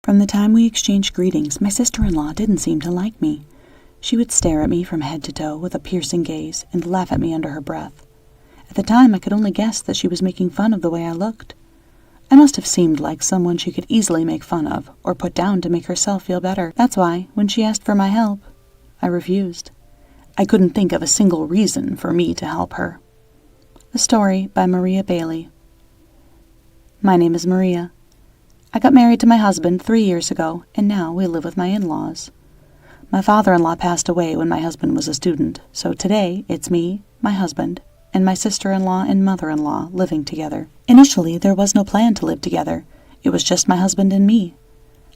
From the time we exchanged greetings, my sister-in-law didn't seem to like me. She would stare at me from head to toe with a piercing gaze and laugh at me under her breath. At the time, I could only guess that she was making fun of the way I looked. I must have seemed like someone she could easily make fun of or put down to make herself feel better. That's why, when she asked for my help, I refused. I couldn't think of a single reason for me to help her. A story by Maria Bailey. My name is Maria. I got married to my husband 3 years ago, and now we live with my in-laws. My father-in-law passed away when my husband was a student, so today it's me, my husband, and my sister-in-law and mother-in-law living together. Initially, there was no plan to live together. It was just my husband and me.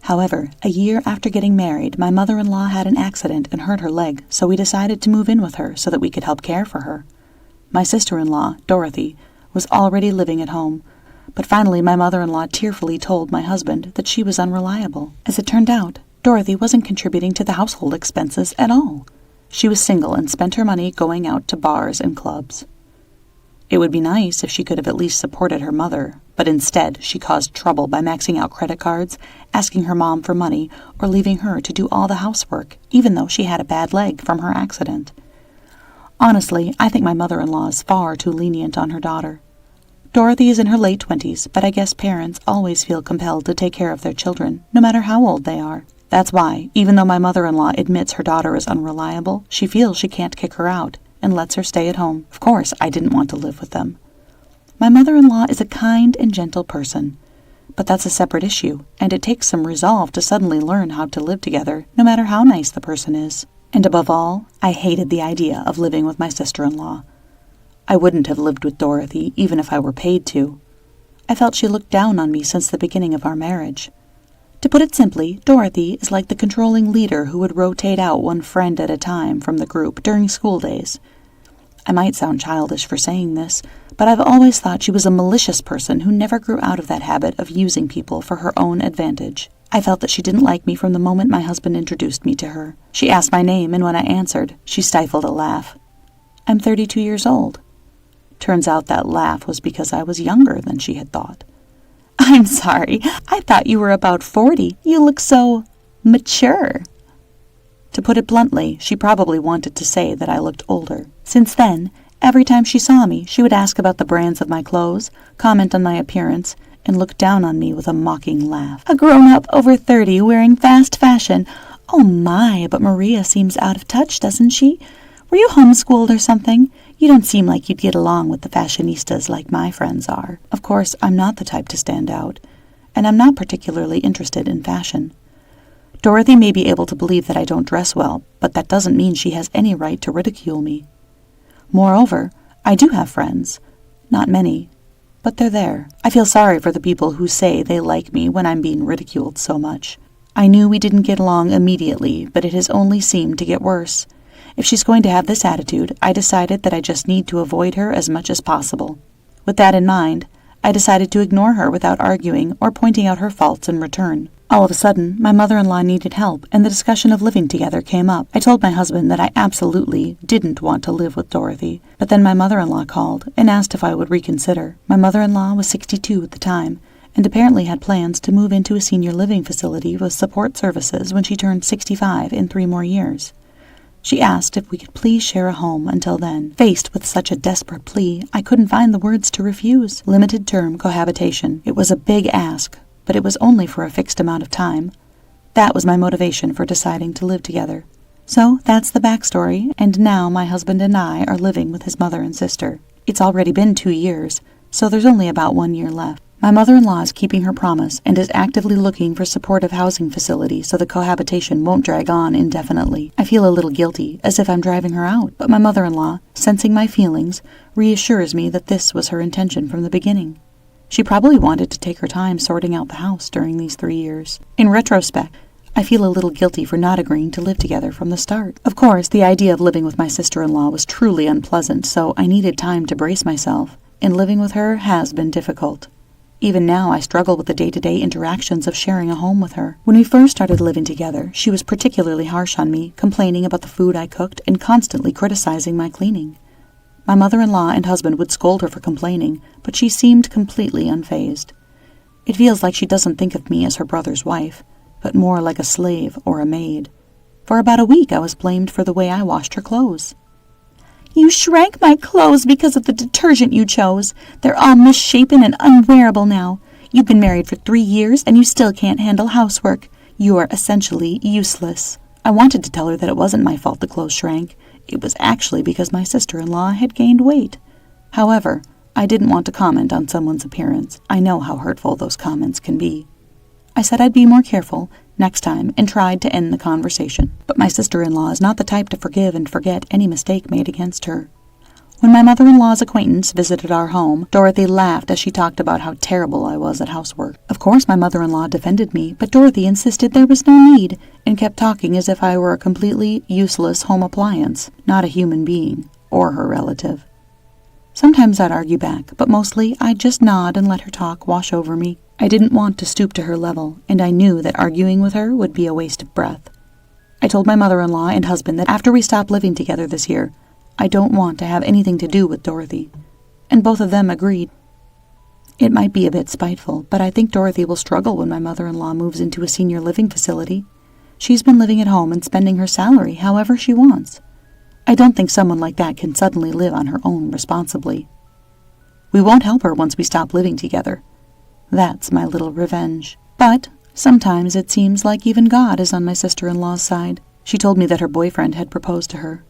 However, a year after getting married, my mother-in-law had an accident and hurt her leg, so we decided to move in with her so that we could help care for her. My sister-in-law, Dorothy, was already living at home, but finally my mother-in-law tearfully told my husband that she was unreliable. As it turned out, Dorothy wasn't contributing to the household expenses at all. She was single and spent her money going out to bars and clubs. It would be nice if she could have at least supported her mother, but instead she caused trouble by maxing out credit cards, asking her mom for money, or leaving her to do all the housework, even though she had a bad leg from her accident. Honestly, I think my mother-in-law is far too lenient on her daughter. Dorothy is in her late 20s, but I guess parents always feel compelled to take care of their children, no matter how old they are. That's why, even though my mother-in-law admits her daughter is unreliable, she feels she can't kick her out and lets her stay at home. Of course, I didn't want to live with them. My mother-in-law is a kind and gentle person, but that's a separate issue, and it takes some resolve to suddenly learn how to live together, no matter how nice the person is. And above all, I hated the idea of living with my sister-in-law. I wouldn't have lived with Dorothy even if I were paid to. I felt she looked down on me since the beginning of our marriage. To put it simply, Dorothy is like the controlling leader who would rotate out one friend at a time from the group during school days. I might sound childish for saying this, but I've always thought she was a malicious person who never grew out of that habit of using people for her own advantage. I felt that she didn't like me from the moment my husband introduced me to her. She asked my name, and when I answered, she stifled a laugh. I'm 32 years old. Turns out that laugh was because I was younger than she had thought. I'm sorry, I thought you were about 40. You look so mature. To put it bluntly, she probably wanted to say that I looked older. Since then, every time she saw me, she would ask about the brands of my clothes, comment on my appearance, and look down on me with a mocking laugh. A grown-up over 30 wearing fast fashion. Oh my, but Maria seems out of touch, doesn't she? Were you homeschooled or something? You don't seem like you'd get along with the fashionistas like my friends are. Of course, I'm not the type to stand out, and I'm not particularly interested in fashion. Dorothy may be able to believe that I don't dress well, but that doesn't mean she has any right to ridicule me. Moreover, I do have friends. Not many, but they're there. I feel sorry for the people who say they like me when I'm being ridiculed so much. I knew we didn't get along immediately, but it has only seemed to get worse. If she's going to have this attitude, I decided that I just need to avoid her as much as possible. With that in mind, I decided to ignore her without arguing or pointing out her faults in return. All of a sudden, my mother-in-law needed help, and the discussion of living together came up. I told my husband that I absolutely didn't want to live with Dorothy, but then my mother-in-law called and asked if I would reconsider. My mother-in-law was 62 at the time, and apparently had plans to move into a senior living facility with support services when she turned 65 in 3 more years. She asked if we could please share a home until then. Faced with such a desperate plea, I couldn't find the words to refuse. Limited-term cohabitation. It was a big ask, but it was only for a fixed amount of time. That was my motivation for deciding to live together. So that's the backstory, and now my husband and I are living with his mother and sister. It's already been 2 years, so there's only about 1 year left. My mother-in-law is keeping her promise and is actively looking for supportive housing facility so the cohabitation won't drag on indefinitely. I feel a little guilty, as if I'm driving her out, but my mother-in-law, sensing my feelings, reassures me that this was her intention from the beginning. She probably wanted to take her time sorting out the house during these 3 years. In retrospect, I feel a little guilty for not agreeing to live together from the start. Of course, the idea of living with my sister-in-law was truly unpleasant, so I needed time to brace myself, and living with her has been difficult. Even now, I struggle with the day-to-day interactions of sharing a home with her. When we first started living together, she was particularly harsh on me, complaining about the food I cooked and constantly criticizing my cleaning. My mother-in-law and husband would scold her for complaining, but she seemed completely unfazed. It feels like she doesn't think of me as her brother's wife. but more like a slave or a maid. For about a week I was blamed for the way I washed her clothes. "You shrank my clothes because of the detergent you chose. They're all misshapen and unwearable now. You've been married for 3 years and you still can't handle housework. You are essentially useless." I wanted to tell her that it wasn't my fault the clothes shrank. It was actually because my sister-in-law had gained weight. However, I didn't want to comment on someone's appearance. I know how hurtful those comments can be. I said I'd be more careful next time and tried to end the conversation. But my sister-in-law is not the type to forgive and forget any mistake made against her. When my mother-in-law's acquaintance visited our home, Dorothy laughed as she talked about how terrible I was at housework. Of course my mother-in-law defended me, but Dorothy insisted there was no need and kept talking as if I were a completely useless home appliance, not a human being or her relative. Sometimes I'd argue back, but mostly I'd just nod and let her talk wash over me. I didn't want to stoop to her level, and I knew that arguing with her would be a waste of breath. I told my mother-in-law and husband that after we stopped living together this year, I don't want to have anything to do with Dorothy, and both of them agreed. It might be a bit spiteful, but I think Dorothy will struggle when my mother-in-law moves into a senior living facility. She's been living at home and spending her salary however she wants. I don't think someone like that can suddenly live on her own responsibly. We won't help her once we stop living together. That's my little revenge. But sometimes it seems like even God is on my sister-in-law's side. She told me that her boyfriend had proposed to her.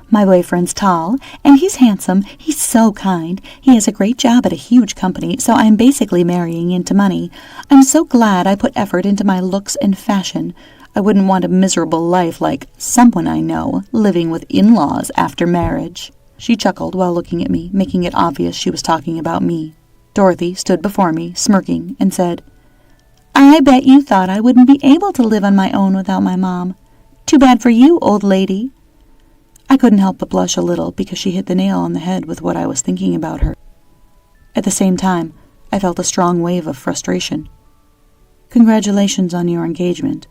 "My boyfriend's tall, and he's handsome. He's so kind. He has a great job at a huge company, so I'm basically marrying into money. I'm so glad I put effort into my looks and fashion. I wouldn't want a miserable life like someone I know, living with in-laws after marriage." She chuckled while looking at me, making it obvious she was talking about me. Dorothy stood before me, smirking, and said, "I bet you thought I wouldn't be able to live on my own without my mom. Too bad for you, old lady." I couldn't help but blush a little because she hit the nail on the head with what I was thinking about her. At the same time, I felt a strong wave of frustration. "Congratulations on your engagement.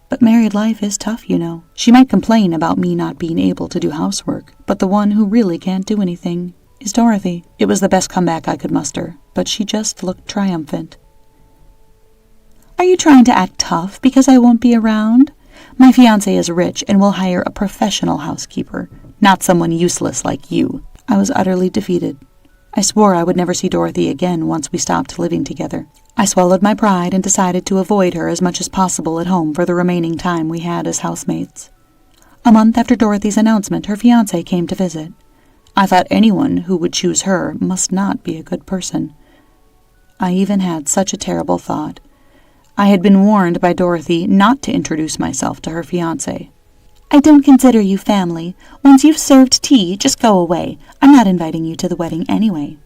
But married life is tough, you know." She might complain about me not being able to do housework, but the one who really can't do anything is Dorothy. It was the best comeback I could muster, but she just looked triumphant. "Are you trying to act tough because I won't be around? My fiancé is rich and will hire a professional housekeeper, not someone useless like you." I was utterly defeated. I swore I would never see Dorothy again once we stopped living together. I swallowed my pride and decided to avoid her as much as possible at home for the remaining time we had as housemates. A month after Dorothy's announcement, her fiancé came to visit. I thought anyone who would choose her must not be a good person. I even had such a terrible thought. I had been warned by Dorothy not to introduce myself to her fiancé. "I don't consider you family. Once you've served tea, just go away. I'm not inviting you to the wedding anyway."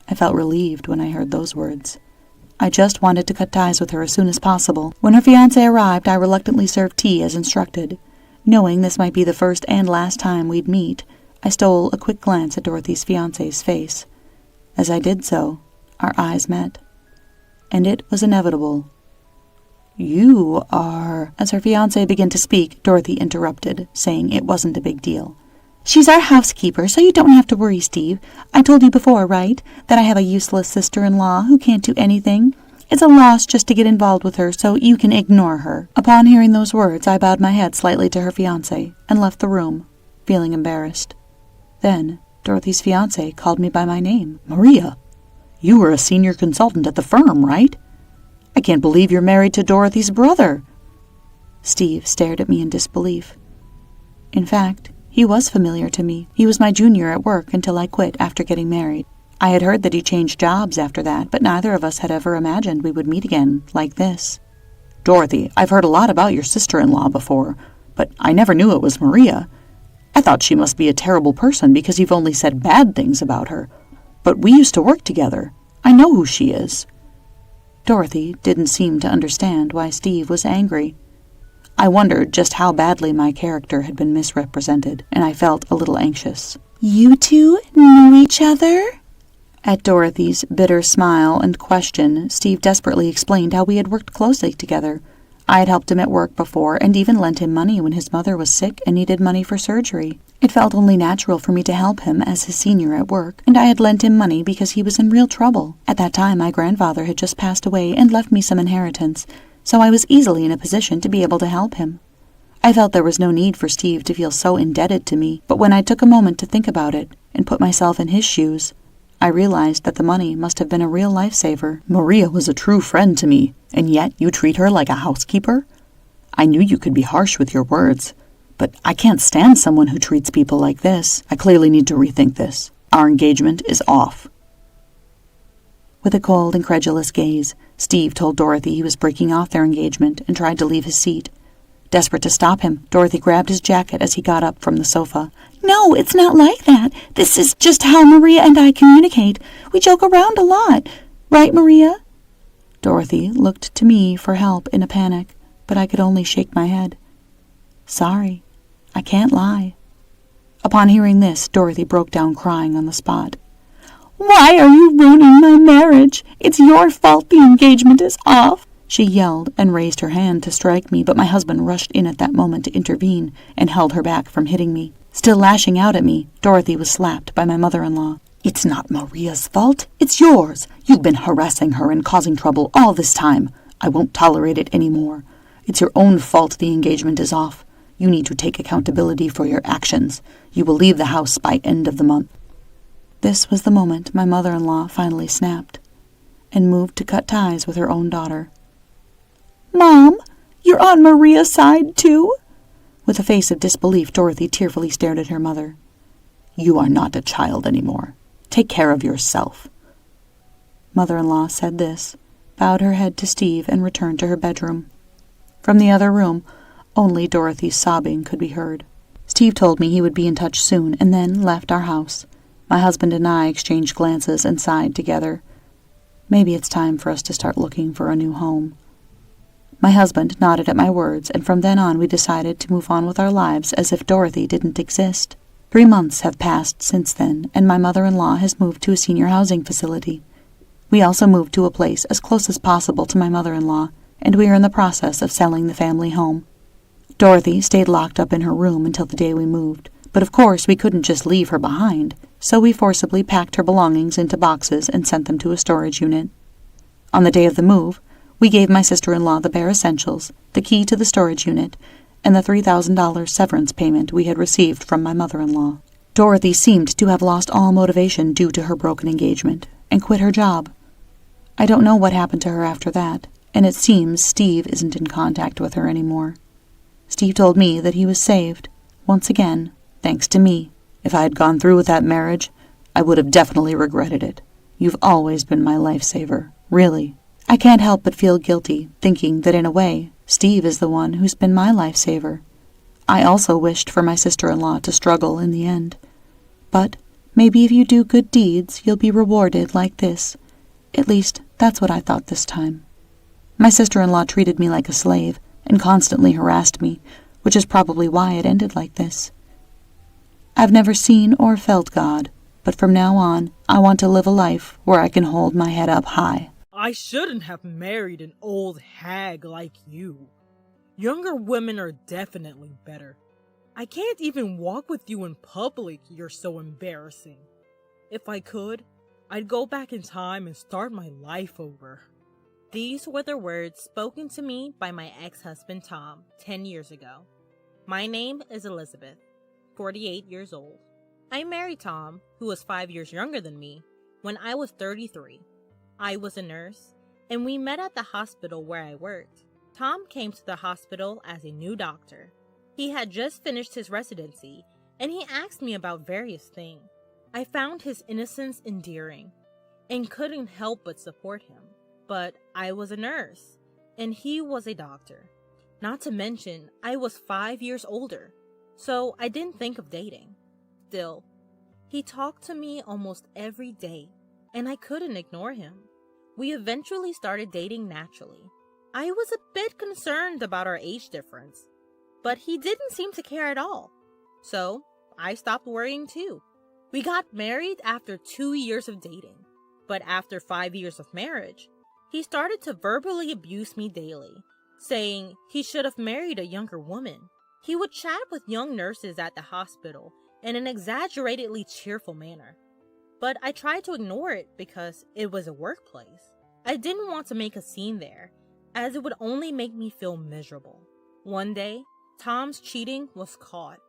I felt relieved when I heard those words. I just wanted to cut ties with her as soon as possible. When her fiancé arrived, I reluctantly served tea as instructed. Knowing this might be the first and last time we'd meet, I stole a quick glance at Dorothy's fiancé's face. As I did so, our eyes met. And it was inevitable. "You are—" As her fiancé began to speak, Dorothy interrupted, saying it wasn't a big deal. "She's our housekeeper, so you don't have to worry, Steve. I told you before, right, that I have a useless sister-in-law who can't do anything. It's a loss just to get involved with her, so you can ignore her." Upon hearing those words, I bowed my head slightly to her fiancé and left the room, feeling embarrassed. Then Dorothy's fiancé called me by my name. "Maria, you were a senior consultant at the firm, right? I can't believe you're married to Dorothy's brother." Steve stared at me in disbelief. In fact, he was familiar to me. He was my junior at work until I quit after getting married. I had heard that he changed jobs after that, but neither of us had ever imagined we would meet again like this. "Dorothy, I've heard a lot about your sister-in-law before, but I never knew it was Maria. I thought she must be a terrible person because you've only said bad things about her. But we used to work together. I know who she is." Dorothy didn't seem to understand why Steve was angry. I wondered just how badly my character had been misrepresented, and I felt a little anxious. "You two knew each other?" At Dorothy's bitter smile and question, Steve desperately explained how we had worked closely together. I had helped him at work before and even lent him money when his mother was sick and needed money for surgery. It felt only natural for me to help him as his senior at work, and I had lent him money because he was in real trouble. At that time, my grandfather had just passed away and left me some inheritance, so I was easily in a position to be able to help him. I felt there was no need for Steve to feel so indebted to me, but when I took a moment to think about it and put myself in his shoes, I realized that the money must have been a real lifesaver. Maria was a true friend to me, and yet you treat her like a housekeeper? I knew you could be harsh with your words, but I can't stand someone who treats people like this. I clearly need to rethink this. Our engagement is off. With a cold, incredulous gaze, Steve told Dorothy he was breaking off their engagement and tried to leave his seat. Desperate to stop him, Dorothy grabbed his jacket as he got up from the sofa. "No, it's not like that. This is just how Maria and I communicate. We joke around a lot. Right, Maria?" Dorothy looked to me for help in a panic, but I could only shake my head. "Sorry, I can't lie." Upon hearing this, Dorothy broke down crying on the spot. "Why are you ruining my marriage? It's your fault the engagement is off," she yelled and raised her hand to strike me, but my husband rushed in at that moment to intervene and held her back from hitting me. Still lashing out at me, Dorothy was slapped by my mother-in-law. "It's not Maria's fault. It's yours. You've been harassing her and causing trouble all this time. I won't tolerate it anymore. It's your own fault the engagement is off. You need to take accountability for your actions. You will leave the house by end of the month." This was the moment my mother-in-law finally snapped and moved to cut ties with her own daughter. "Mom, you're on Maria's side, too?" With a face of disbelief, Dorothy tearfully stared at her mother. "You are not a child anymore. Take care of yourself." Mother-in-law said this, bowed her head to Steve, and returned to her bedroom. From the other room, only Dorothy's sobbing could be heard. Steve told me he would be in touch soon, and then left our house. My husband and I exchanged glances and sighed together. Maybe it's time for us to start looking for a new home. My husband nodded at my words, and from then on we decided to move on with our lives as if Dorothy didn't exist. 3 months have passed since then, and my mother-in-law has moved to a senior housing facility. We also moved to a place as close as possible to my mother-in-law, and we are in the process of selling the family home. Dorothy stayed locked up in her room until the day we moved, but of course we couldn't just leave her behind, so we forcibly packed her belongings into boxes and sent them to a storage unit. On the day of the move, we gave my sister-in-law the bare essentials, the key to the storage unit, and the $3,000 severance payment we had received from my mother-in-law. Dorothy seemed to have lost all motivation due to her broken engagement, and quit her job. I don't know what happened to her after that, and it seems Steve isn't in contact with her anymore. Steve told me that he was saved, once again, thanks to me. If I had gone through with that marriage, I would have definitely regretted it. You've always been my lifesaver, really. I can't help but feel guilty, thinking that in a way, Steve is the one who's been my lifesaver. I also wished for my sister-in-law to struggle in the end. But maybe if you do good deeds, you'll be rewarded like this. At least, that's what I thought this time. My sister-in-law treated me like a slave and constantly harassed me, which is probably why it ended like this. I've never seen or felt God, but from now on, I want to live a life where I can hold my head up high. I shouldn't have married an old hag like you. Younger women are definitely better. I can't even walk with you in public, you're so embarrassing. If I could, I'd go back in time and start my life over. These were the words spoken to me by my ex-husband Tom 10 years ago. My name is Elizabeth, 48 years old. I married Tom, who was 5 years younger than me, when I was 33. I was a nurse, and we met at the hospital where I worked. Tom came to the hospital as a new doctor. He had just finished his residency, and he asked me about various things. I found his innocence endearing, and couldn't help but support him. But I was a nurse, and he was a doctor. Not to mention, I was 5 years older, so I didn't think of dating. Still, he talked to me almost every day, and I couldn't ignore him. We eventually started dating naturally. I was a bit concerned about our age difference, but he didn't seem to care at all. So, I stopped worrying too. We got married after 2 years of dating, but after 5 years of marriage, he started to verbally abuse me daily, saying he should have married a younger woman. He would chat with young nurses at the hospital in an exaggeratedly cheerful manner. But I tried to ignore it because it was a workplace. I didn't want to make a scene there, as it would only make me feel miserable. One day, Tom's cheating was caught.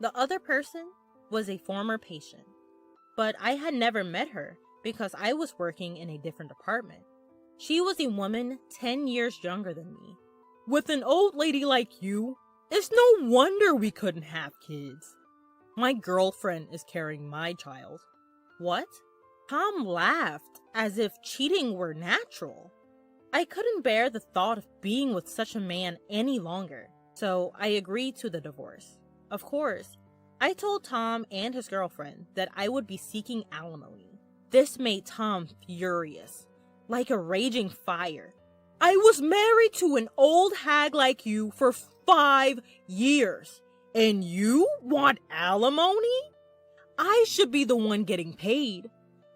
The other person was a former patient, but I had never met her because I was working in a different department. She was a woman 10 years younger than me. With an old lady like you, it's no wonder we couldn't have kids. My girlfriend is carrying my child. What? Tom laughed as if cheating were natural. I couldn't bear the thought of being with such a man any longer, so I agreed to the divorce. Of course, I told Tom and his girlfriend that I would be seeking alimony. This made Tom furious, like a raging fire. I was married to an old hag like you for 5 years, and you want alimony? I should be the one getting paid.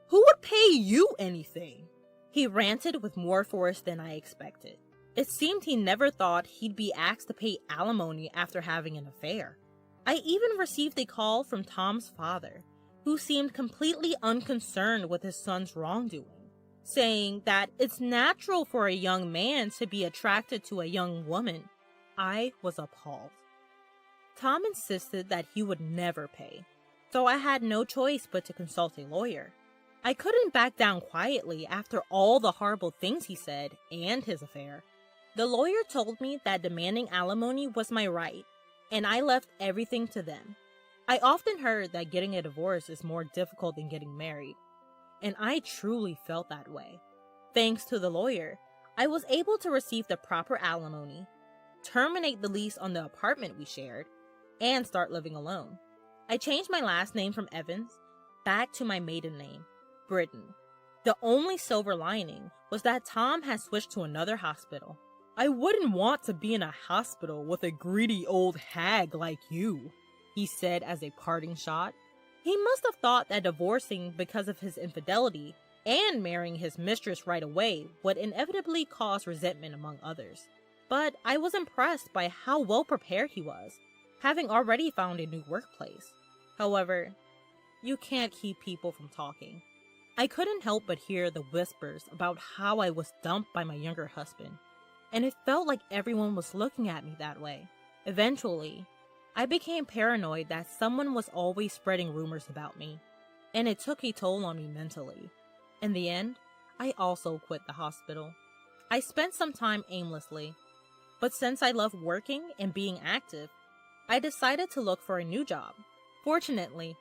Who would pay you anything? He ranted with more force than I expected. It seemed he never thought he'd be asked to pay alimony after having an affair. I even received a call from Tom's father, who seemed completely unconcerned with his son's wrongdoing, saying that it's natural for a young man to be attracted to a young woman. I was appalled. Tom insisted that he would never pay, so I had no choice but to consult a lawyer. I couldn't back down quietly after all the horrible things he said and his affair. The lawyer told me that demanding alimony was my right, and I left everything to them. I often heard that getting a divorce is more difficult than getting married, and I truly felt that way. Thanks to the lawyer, I was able to receive the proper alimony, terminate the lease on the apartment we shared, and start living alone. I changed my last name from Evans back to my maiden name, Britton. The only silver lining was that Tom had switched to another hospital. I wouldn't want to be in a hospital with a greedy old hag like you, he said as a parting shot. He must have thought that divorcing because of his infidelity and marrying his mistress right away would inevitably cause resentment among others. But I was impressed by how well prepared he was, having already found a new workplace. However, you can't keep people from talking. I couldn't help but hear the whispers about how I was dumped by my younger husband, and it felt like everyone was looking at me that way. Eventually, I became paranoid that someone was always spreading rumors about me, and it took a toll on me mentally. In the end, I also quit the hospital. I spent some time aimlessly, but since I love working and being active, I decided to look for a new job. Fortunately,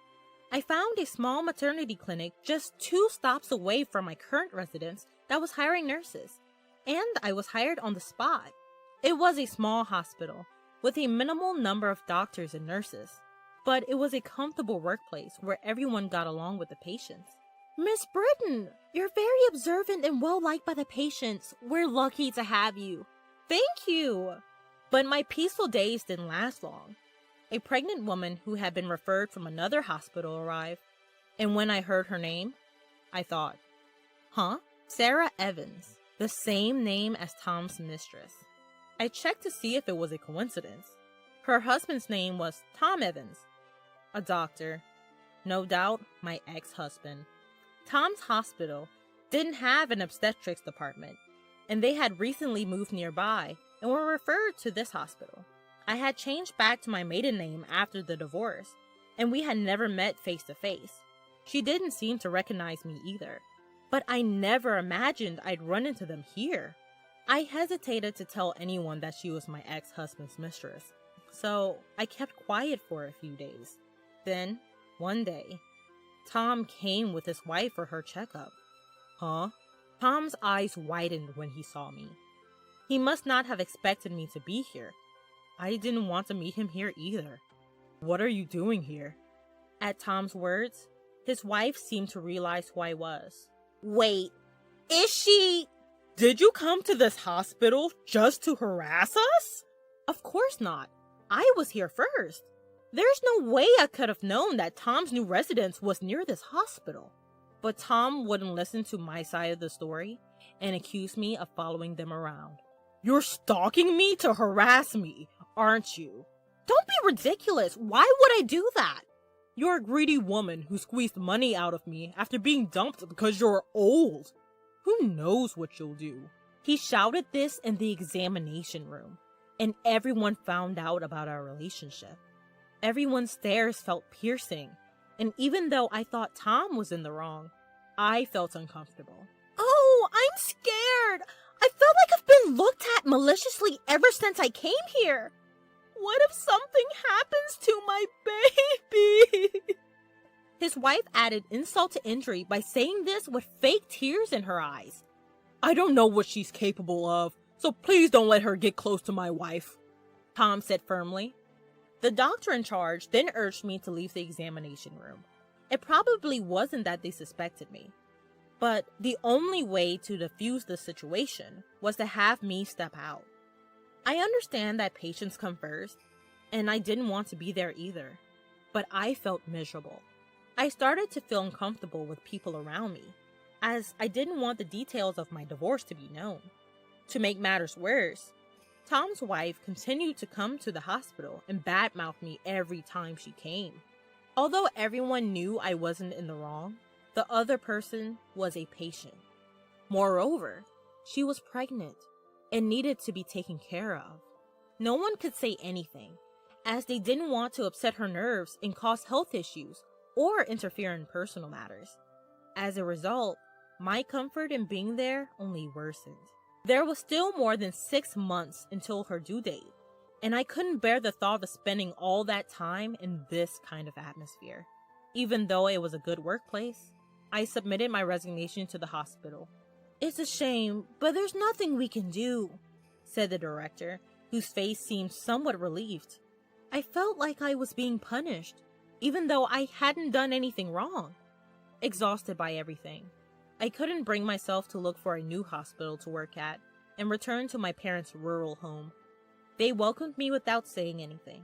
I found a small maternity clinic just 2 stops away from my current residence that was hiring nurses, and I was hired on the spot. It was a small hospital with a minimal number of doctors and nurses, but it was a comfortable workplace where everyone got along with the patients. Miss Britton, you're very observant and well-liked by the patients. We're lucky to have you. Thank you! But my peaceful days didn't last long. A pregnant woman who had been referred from another hospital arrived, and when I heard her name, I thought, Sarah Evans, the same name as Tom's mistress. I checked to see if it was a coincidence. Her husband's name was Tom Evans, a doctor. No doubt, my ex-husband. Tom's hospital didn't have an obstetrics department, and they had recently moved nearby and were referred to this hospital. I had changed back to my maiden name after the divorce, and we had never met face to face. She didn't seem to recognize me either, but I never imagined I'd run into them here. I hesitated to tell anyone that she was my ex-husband's mistress, so I kept quiet for a few days. Then, one day, Tom came with his wife for her checkup. Tom's eyes widened when he saw me. He must not have expected me to be here. I didn't want to meet him here either. What are you doing here? At Tom's words, his wife seemed to realize who I was. Wait, is she... Did you come to this hospital just to harass us? Of course not. I was here first. There's no way I could have known that Tom's new residence was near this hospital. But Tom wouldn't listen to my side of the story and accused me of following them around. You're stalking me to harass me, aren't you? Don't be ridiculous. Why would I do that? You're a greedy woman who squeezed money out of me after being dumped because you're old. Who knows what you'll do? He shouted this in the examination room, and everyone found out about our relationship. Everyone's stares felt piercing, and even though I thought Tom was in the wrong, I felt uncomfortable. Oh, I'm scared! I feel like I've been looked at maliciously ever since I came here. What if something happens to my baby? His wife added insult to injury by saying this with fake tears in her eyes. I don't know what she's capable of, so please don't let her get close to my wife, Tom said firmly. The doctor in charge then urged me to leave the examination room. It probably wasn't that they suspected me, but the only way to defuse the situation was to have me step out. I understand that patients come first, and I didn't want to be there either, but I felt miserable. I started to feel uncomfortable with people around me, as I didn't want the details of my divorce to be known. To make matters worse, Tom's wife continued to come to the hospital and badmouth me every time she came. Although everyone knew I wasn't in the wrong, the other person was a patient. Moreover, she was pregnant and needed to be taken care of. No one could say anything, as they didn't want to upset her nerves and cause health issues or interfere in personal matters. As a result, my comfort in being there only worsened. There was still more than 6 months until her due date, and I couldn't bear the thought of spending all that time in this kind of atmosphere. Even though it was a good workplace, I submitted my resignation to the hospital. It's a shame, but there's nothing we can do, said the director, whose face seemed somewhat relieved. I felt like I was being punished, even though I hadn't done anything wrong. Exhausted by everything, I couldn't bring myself to look for a new hospital to work at and return to my parents' rural home. They welcomed me without saying anything.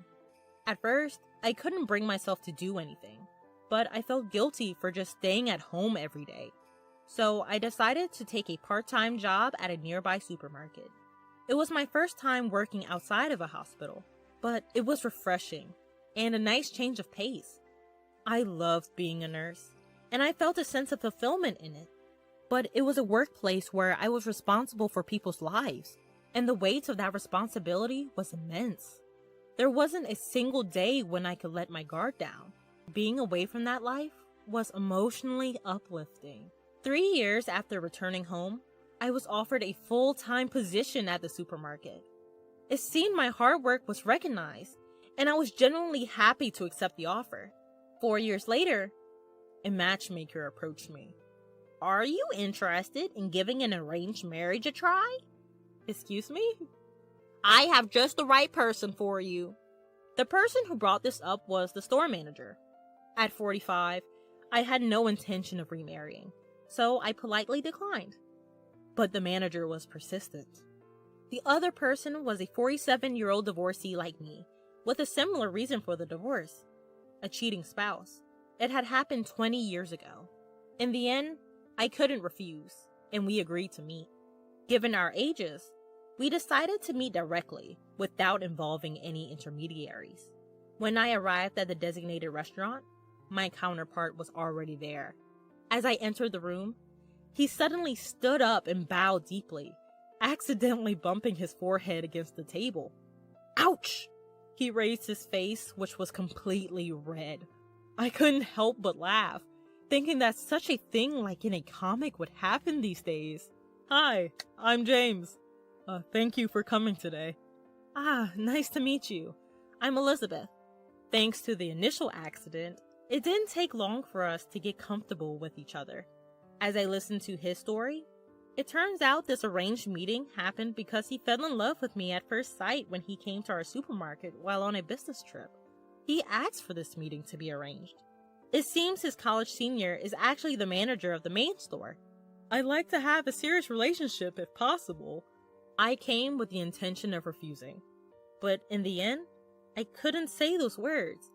At first, I couldn't bring myself to do anything, but I felt guilty for just staying at home every day. So I decided to take a part-time job at a nearby supermarket. It was my first time working outside of a hospital, but it was refreshing and a nice change of pace. I loved being a nurse, and I felt a sense of fulfillment in it. But it was a workplace where I was responsible for people's lives, and the weight of that responsibility was immense. There wasn't a single day when I could let my guard down. Being away from that life was emotionally uplifting. 3 years after returning home, I was offered a full-time position at the supermarket. It seemed my hard work was recognized, and I was genuinely happy to accept the offer. 4 years later, a matchmaker approached me. Are you interested in giving an arranged marriage a try? Excuse me? I have just the right person for you. The person who brought this up was the store manager. At 45, I had no intention of remarrying, so I politely declined. But the manager was persistent. The other person was a 47-year-old divorcee like me, with a similar reason for the divorce: a cheating spouse. It had happened 20 years ago. In the end, I couldn't refuse, and we agreed to meet. Given our ages, we decided to meet directly, without involving any intermediaries. When I arrived at the designated restaurant, my counterpart was already there. As I entered the room, he suddenly stood up and bowed deeply, accidentally bumping his forehead against the table. Ouch! He raised his face, which was completely red. I couldn't help but laugh, thinking that such a thing like in a comic would happen these days. Hi, I'm James. Thank you for coming today. Nice to meet you. I'm Elizabeth. Thanks to the initial accident, it didn't take long for us to get comfortable with each other. As I listened to his story, it turns out this arranged meeting happened because he fell in love with me at first sight when he came to our supermarket while on a business trip. He asked for this meeting to be arranged. It seems his college senior is actually the manager of the main store. I'd like to have a serious relationship if possible. I came with the intention of refusing, but in the end, I couldn't say those words,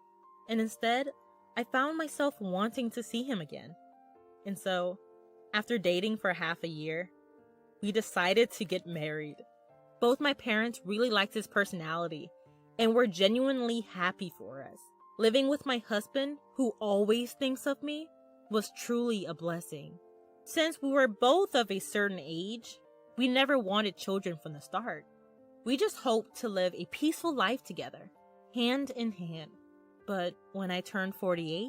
and instead, I found myself wanting to see him again. And so, after dating for half a year, we decided to get married. Both my parents really liked his personality and were genuinely happy for us. Living with my husband, who always thinks of me, was truly a blessing. Since we were both of a certain age, We never wanted children from the start. We just hoped to live a peaceful life together, hand in hand. But when I turned 48,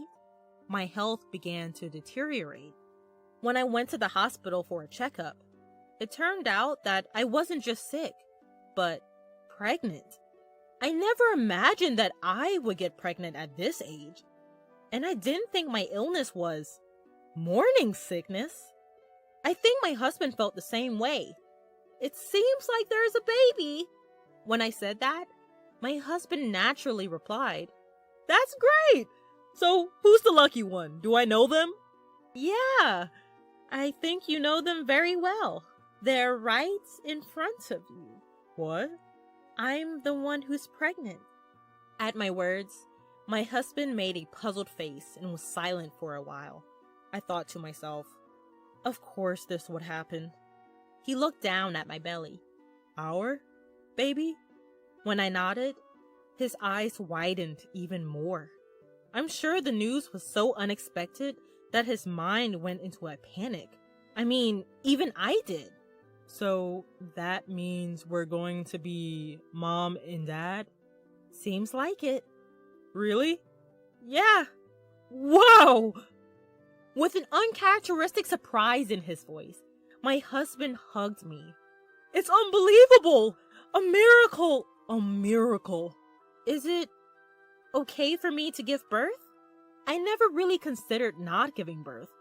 my health began to deteriorate. When I went to the hospital for a checkup, it turned out that I wasn't just sick, but pregnant. I never imagined that I would get pregnant at this age. And I didn't think my illness was morning sickness. I think my husband felt the same way. It seems like there's a baby. When I said that, my husband naturally replied, "That's great! So, who's the lucky one? Do I know them?" "Yeah, I think you know them very well. They're right in front of you." "What?" "I'm the one who's pregnant." At my words, my husband made a puzzled face and was silent for a while. I thought to myself, of course this would happen. He looked down at my belly. "Our baby?" When I nodded, his eyes widened even more. I'm sure the news was so unexpected that his mind went into a panic. I mean, even I did. "So that means we're going to be mom and dad?" "Seems like it." "Really?" "Yeah." "Wow!" With an uncharacteristic surprise in his voice, my husband hugged me. "It's unbelievable! A miracle! A miracle!" "Is it okay for me to give birth?" I never really considered not giving birth,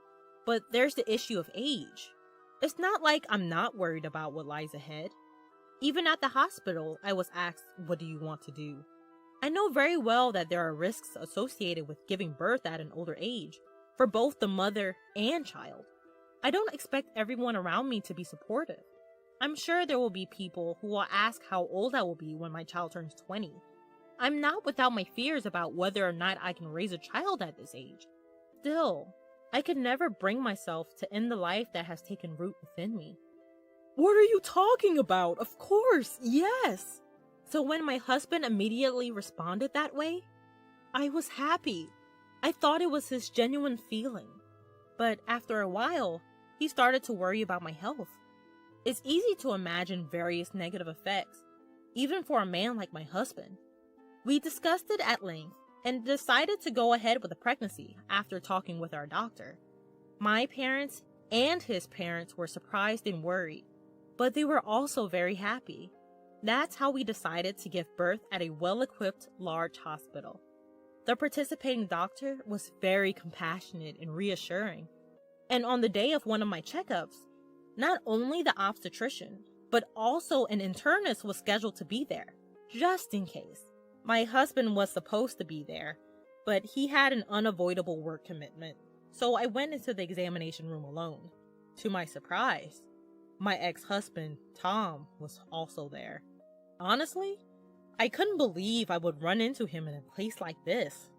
but there's the issue of age. It's not like I'm not worried about what lies ahead. Even at the hospital, I was asked, "What do you want to do?" I know very well that there are risks associated with giving birth at an older age, for both the mother and child. I don't expect everyone around me to be supportive. I'm sure there will be people who will ask how old I will be when my child turns 20. I'm not without my fears about whether or not I can raise a child at this age. Still, I could never bring myself to end the life that has taken root within me. "What are you talking about? Of course, yes." So when my husband immediately responded that way, I was happy. I thought it was his genuine feeling. But after a while, he started to worry about my health. It's easy to imagine various negative effects, even for a man like my husband. We discussed it at length and decided to go ahead with the pregnancy after talking with our doctor. My parents and his parents were surprised and worried, but they were also very happy. That's how we decided to give birth at a well-equipped, large hospital. The participating doctor was very compassionate and reassuring. And on the day of one of my checkups, not only the obstetrician, but also an internist was scheduled to be there, just in case. My husband was supposed to be there, but he had an unavoidable work commitment, so I went into the examination room alone. To my surprise, my ex-husband, Tom, was also there. Honestly, I couldn't believe I would run into him in a place like this.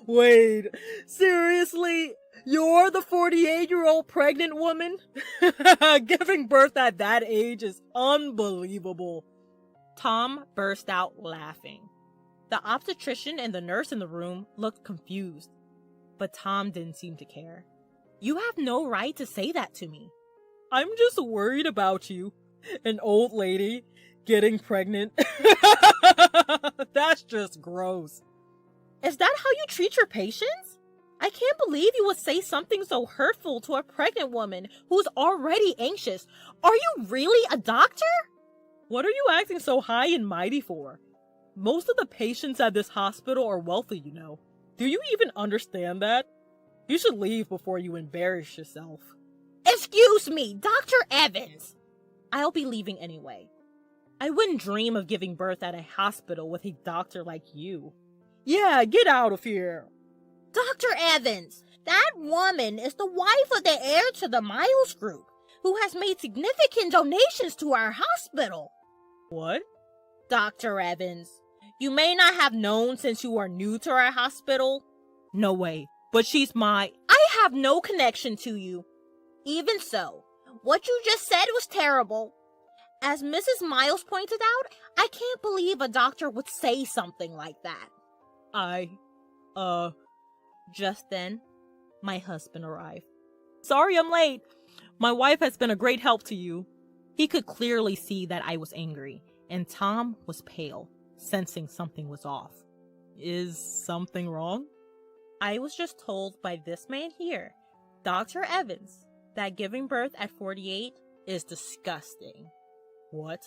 Wait, seriously? You're the 48-year-old pregnant woman? Giving birth at that age is unbelievable. Tom burst out laughing. The obstetrician and the nurse in the room looked confused, but Tom didn't seem to care. "You have no right to say that to me." "I'm just worried about you. An old lady getting pregnant." That's just gross. "Is that how you treat your patients? I can't believe you would say something so hurtful to a pregnant woman who's already anxious. Are you really a doctor?" "What are you acting so high and mighty for? Most of the patients at this hospital are wealthy, you know. Do you even understand that? You should leave before you embarrass yourself." "Excuse me, Dr. Evans." "I'll be leaving anyway. I wouldn't dream of giving birth at a hospital with a doctor like you." "Yeah, get out of here." "Dr. Evans, that woman is the wife of the heir to the Miles Group, who has made significant donations to our hospital." "What?" "Dr. Evans, you may not have known since you are new to our hospital." "No way, but she's my—" "I have no connection to you. Even so, what you just said was terrible. As Mrs. Miles pointed out, I can't believe a doctor would say something like that." Just then, my husband arrived. "Sorry I'm late, My wife has been a great help to you." He could clearly see that I was angry, and Tom was pale, sensing something was off. "Is something wrong?" "I was just told by this man here, Dr. Evans, that giving birth at 48 is disgusting." "What?"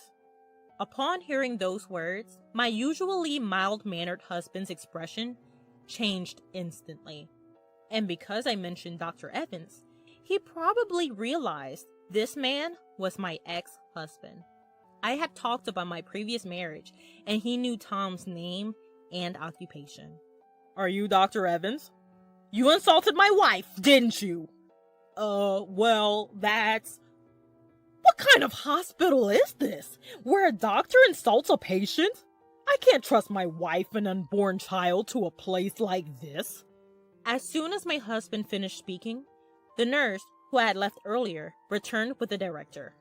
Upon hearing those words, my usually mild-mannered husband's expression changed instantly. And because I mentioned Dr. Evans, he probably realized this man was my ex-husband. I had talked about my previous marriage, and he knew Tom's name and occupation. "Are you Dr. Evans? You insulted my wife, didn't you?" Well, that's... What kind of hospital is this, where a doctor insults a patient? I can't trust my wife and unborn child to a place like this." As soon as my husband finished speaking, the nurse, who I had left earlier, returned with the director.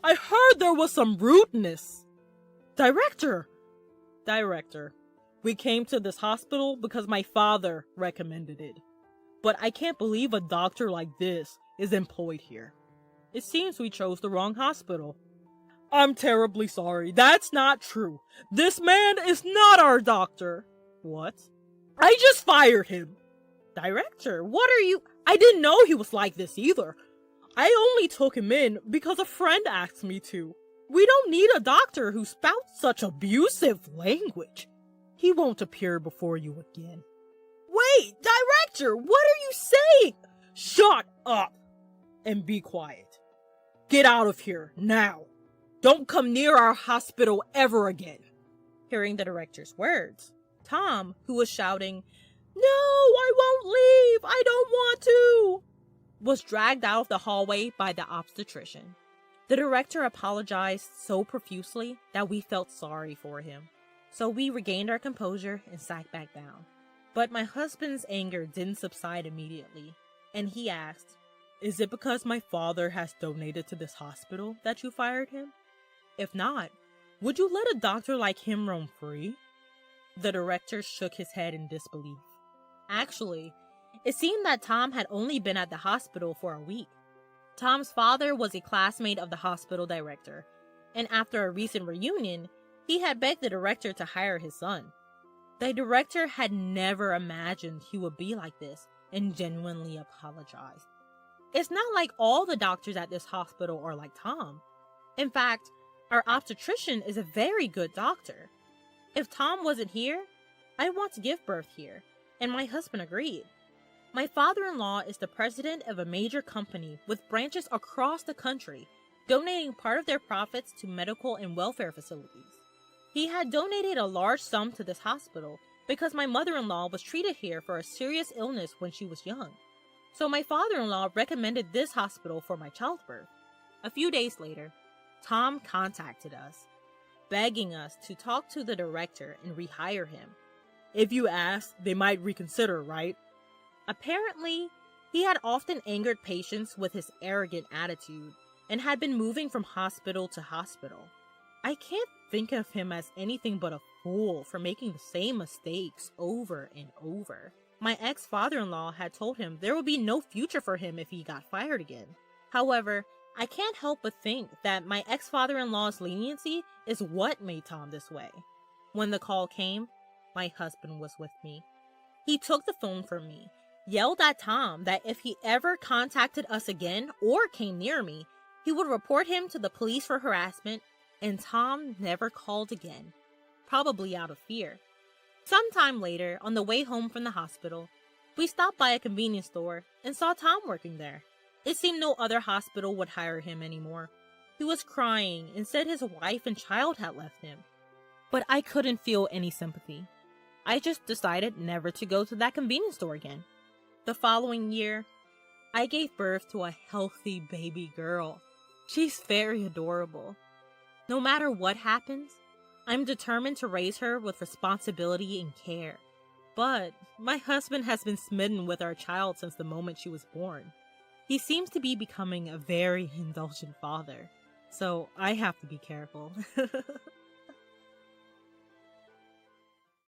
"I heard there was some rudeness." Director, we came to this hospital because my father recommended it. But I can't believe a doctor like this is employed here. It seems we chose the wrong hospital." "I'm terribly sorry. That's not true. This man is not our doctor." "What?" "I just fired him." Director, what are you... I didn't know he was like this either. I only took him in because a friend asked me to. We don't need a doctor who spouts such abusive language. He won't appear before you again. Wait, Director, what are you saying? Shut up and be quiet. Get out of here, now. Don't come near our hospital ever again. Hearing the director's words, Tom, who was shouting, "No, I won't leave, I don't want to," was dragged out of the hallway by the obstetrician. The director apologized so profusely that we felt sorry for him. So we regained our composure and sat back down. But my husband's anger didn't subside immediately, and he asked, "Is it because my father has donated to this hospital that you fired him? If not, would you let a doctor like him roam free?" The director shook his head in disbelief. Actually, it seemed that Tom had only been at the hospital for a week. Tom's father was a classmate of the hospital director, and after a recent reunion, he had begged the director to hire his son. The director had never imagined he would be like this and genuinely apologized. It's not like all the doctors at this hospital are like Tom. In fact, our obstetrician is a very good doctor. If Tom wasn't here, I'd want to give birth here, and my husband agreed. My father-in-law is the president of a major company with branches across the country, donating part of their profits to medical and welfare facilities. He had donated a large sum to this hospital because my mother-in-law was treated here for a serious illness when she was young. So my father-in-law recommended this hospital for my childbirth. A few days later, Tom contacted us, begging us to talk to the director and rehire him. If you ask, they might reconsider, right? Apparently, he had often angered patients with his arrogant attitude and had been moving from hospital to hospital. I can't think of him as anything but a fool for making the same mistakes over and over. My ex-father-in-law had told him there would be no future for him if he got fired again. However, I can't help but think that my ex-father-in-law's leniency is what made Tom this way. When the call came, my husband was with me. He took the phone from me, yelled at Tom that if he ever contacted us again or came near me, he would report him to the police for harassment, and Tom never called again, probably out of fear. Sometime later, on the way home from the hospital, we stopped by a convenience store and saw Tom working there. It seemed no other hospital would hire him anymore. He was crying and said his wife and child had left him. But I couldn't feel any sympathy. I just decided never to go to that convenience store again. The following year, I gave birth to a healthy baby girl. She's very adorable. No matter what happens, I'm determined to raise her with responsibility and care. But my husband has been smitten with our child since the moment she was born. He seems to be becoming a very indulgent father, so I have to be careful.